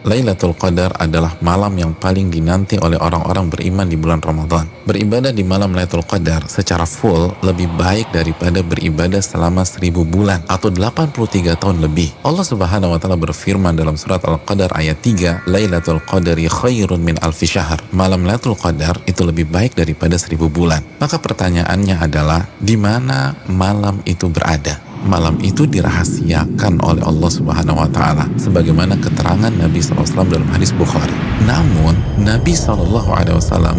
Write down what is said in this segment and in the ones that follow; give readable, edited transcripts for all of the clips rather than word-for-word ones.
Lailatul Qadar adalah malam yang paling dinanti oleh orang-orang beriman di bulan Ramadan. Beribadah di malam Lailatul Qadar secara full lebih baik daripada beribadah selama 1000 bulan atau 83 tahun lebih. Allah Subhanahu wa taala berfirman dalam surat Al-Qadar ayat 3, Lailatul Qadari khairun min alfi syahr. Malam Lailatul Qadar itu lebih baik daripada 1000 bulan. Maka pertanyaannya adalah, di mana malam itu berada? Malam itu dirahasiakan oleh Allah Subhanahu wa taala sebagaimana keterangan Nabi SAW dalam hadis Bukhari. Namun Nabi SAW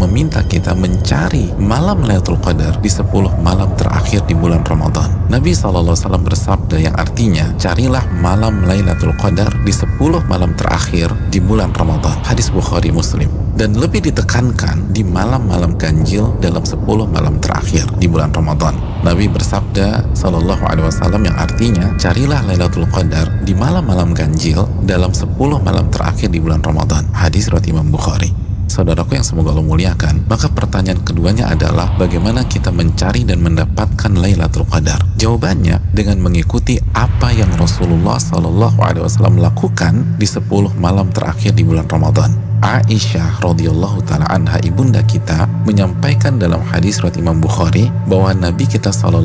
meminta kita mencari malam Lailatul Qadar di 10 malam terakhir di bulan Ramadan. Nabi SAW bersabda yang artinya, carilah malam Lailatul Qadar di 10 malam terakhir di bulan Ramadan. Hadis Bukhari Muslim. Dan lebih ditekankan di malam-malam ganjil dalam 10 malam terakhir di bulan Ramadan. Nabi bersabda SAW yang artinya, carilah Lailatul Qadar di malam-malam ganjil dalam 10 malam terakhir di bulan Ramadan. Hadis riwayat Imam Bukhari. Saudaraku yang semoga Allah muliakan, maka pertanyaan keduanya adalah bagaimana kita mencari dan mendapatkan Lailatul Qadar? Jawabannya dengan mengikuti apa yang Rasulullah SAW lakukan di 10 malam terakhir di bulan Ramadan. Aisyah radhiyallahu taala anha, ibunda kita, menyampaikan dalam hadis riwayat Imam Bukhari bahwa Nabi kita SAW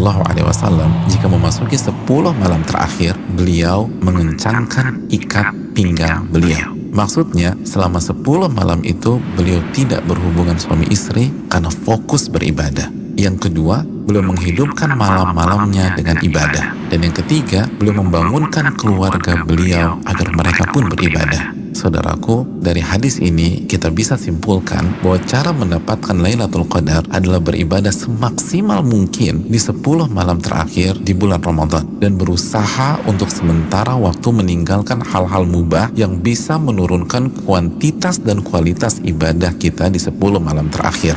jika memasuki 10 malam terakhir, beliau mengencangkan ikat pinggang beliau. Maksudnya selama 10 malam itu beliau tidak berhubungan suami istri karena fokus beribadah. Yang kedua, beliau menghidupkan malam-malamnya dengan ibadah. Dan yang ketiga, beliau membangunkan keluarga beliau agar mereka pun beribadah. Saudaraku, dari hadis ini kita bisa simpulkan bahwa cara mendapatkan Lailatul Qadar adalah beribadah semaksimal mungkin di 10 malam terakhir di bulan Ramadan dan berusaha untuk sementara waktu meninggalkan hal-hal mubah yang bisa menurunkan kuantitas dan kualitas ibadah kita di 10 malam terakhir.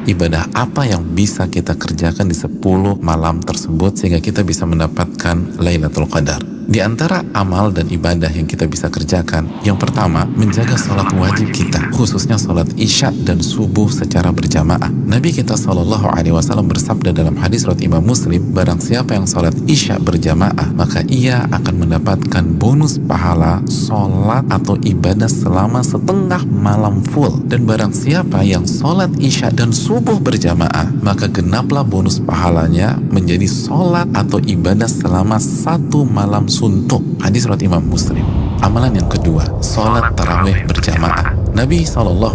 Ibadah apa yang bisa kita kerjakan di 10 malam tersebut sehingga kita bisa mendapatkan Lailatul Qadar? Di antara amal dan ibadah yang kita bisa kerjakan, yang pertama, menjaga sholat wajib kita, khususnya sholat isya dan subuh secara berjamaah. Nabi kita SAW bersabda dalam hadis riwayat Imam Muslim, barang siapa yang sholat isya berjamaah, maka ia akan mendapatkan bonus pahala sholat atau ibadah selama setengah malam full. Dan barang siapa yang sholat isya dan subuh berjamaah, maka genaplah bonus pahalanya menjadi sholat atau ibadah selama 1 malam suntuk. Hadis riwayat Imam Muslim. Amalan yang kedua, sholat tarawih berjamaah. Nabi SAW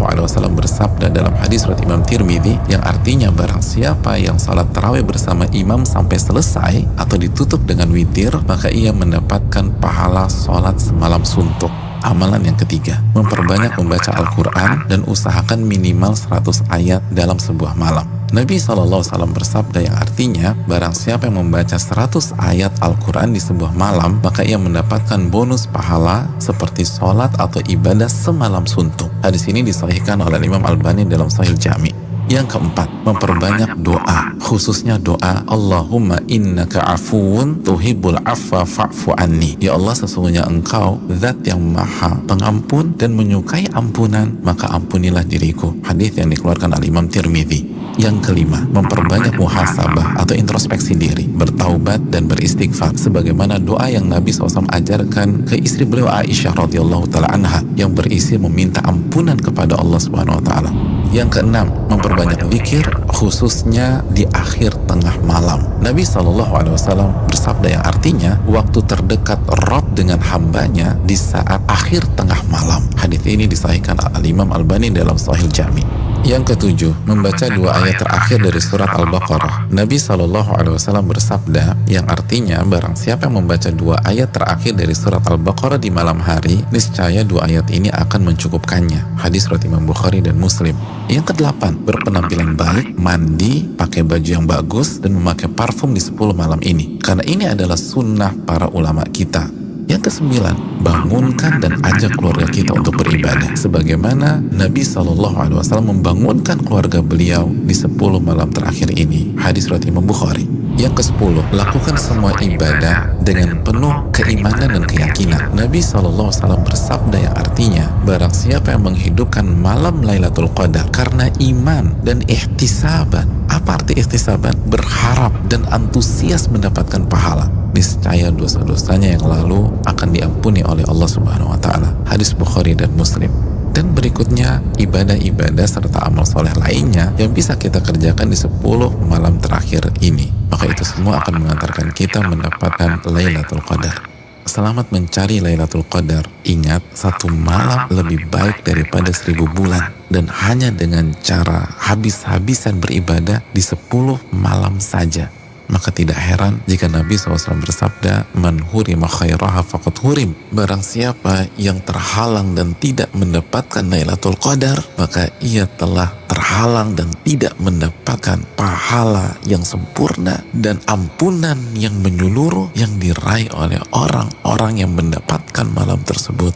bersabda dalam hadis riwayat Imam Tirmidzi yang artinya barang siapa yang sholat tarawih bersama imam sampai selesai atau ditutup dengan witir, maka ia mendapatkan pahala sholat semalam suntuk. Amalan yang ketiga, memperbanyak membaca Al-Quran dan usahakan minimal 100 ayat dalam sebuah malam. Nabi SAW bersabda yang artinya barang siapa yang membaca 100 ayat Al-Quran di sebuah malam, maka ia mendapatkan bonus pahala seperti sholat atau ibadah semalam suntuk. Hadis ini disahihkan oleh Imam Albani dalam Sahih Jami. Yang keempat, memperbanyak doa, khususnya doa Allahumma innaka afuun tuhibbul afwa fa'fu anni. Ya Allah, sesungguhnya Engkau zat yang maha pengampun dan menyukai ampunan, maka ampunilah diriku. Hadis yang dikeluarkan oleh Imam Tirmidzi. Yang kelima, memperbanyak muhasabah atau introspeksi diri, bertaubat dan beristighfar sebagaimana doa yang Nabi SAW ajarkan ke istri beliau Aisyah radhiyallahu taala anha yang berisi meminta ampunan kepada Allah Subhanahu wa taala. Yang keenam, memperbanyak zikir khususnya di akhir tengah malam. Nabi SAW bersabda yang artinya waktu terdekat Rabb dengan hambanya di saat akhir tengah malam. Hadis ini disahihkan oleh Imam Albani dalam Sahih Jami. Yang ketujuh, membaca 2 ayat terakhir dari surat Al-Baqarah. Nabi SAW bersabda yang artinya barang siapa yang membaca 2 ayat terakhir dari surat Al-Baqarah di malam hari, niscaya 2 ayat ini akan mencukupkannya. Hadis riwayat Imam Bukhari dan Muslim. Yang kedelapan, berpenampilan baik, mandi, pakai baju yang bagus, dan memakai parfum di 10 malam ini. Karena ini adalah sunnah para ulama kita. Yang kesembilan, bangunkan dan ajak keluarga kita untuk beribadah sebagaimana Nabi SAW membangunkan keluarga beliau di 10 malam terakhir ini. Hadis riwayat Imam Bukhari. Yang ke-10, lakukan semua ibadah dengan penuh keimanan dan keyakinan. Nabi SAW bersabda yang artinya, barang siapa yang menghidupkan malam Lailatul Qadar karena iman dan ihtisaban. Apa arti ihtisaban? Berharap dan antusias mendapatkan pahala. Niscaya dosa-dosanya yang lalu akan diampuni oleh Allah Subhanahu wa Ta'ala. Hadis Bukhari dan Muslim. Dan berikutnya ibadah-ibadah serta amal soleh lainnya yang bisa kita kerjakan di 10 malam terakhir ini. Maka itu semua akan mengantarkan kita mendapatkan Lailatul Qadar. Selamat mencari Lailatul Qadar. Ingat, satu malam lebih baik daripada 1000 bulan. Dan hanya dengan cara habis-habisan beribadah di 10 malam saja. Maka tidak heran jika Nabi SAW bersabda, man hurima khairaha faqad hurim. Barang siapa yang terhalang dan tidak mendapatkan Lailatul Qadar, maka ia telah terhalang dan tidak mendapatkan pahala yang sempurna dan ampunan yang menyeluruh yang diraih oleh orang-orang yang mendapatkan malam tersebut.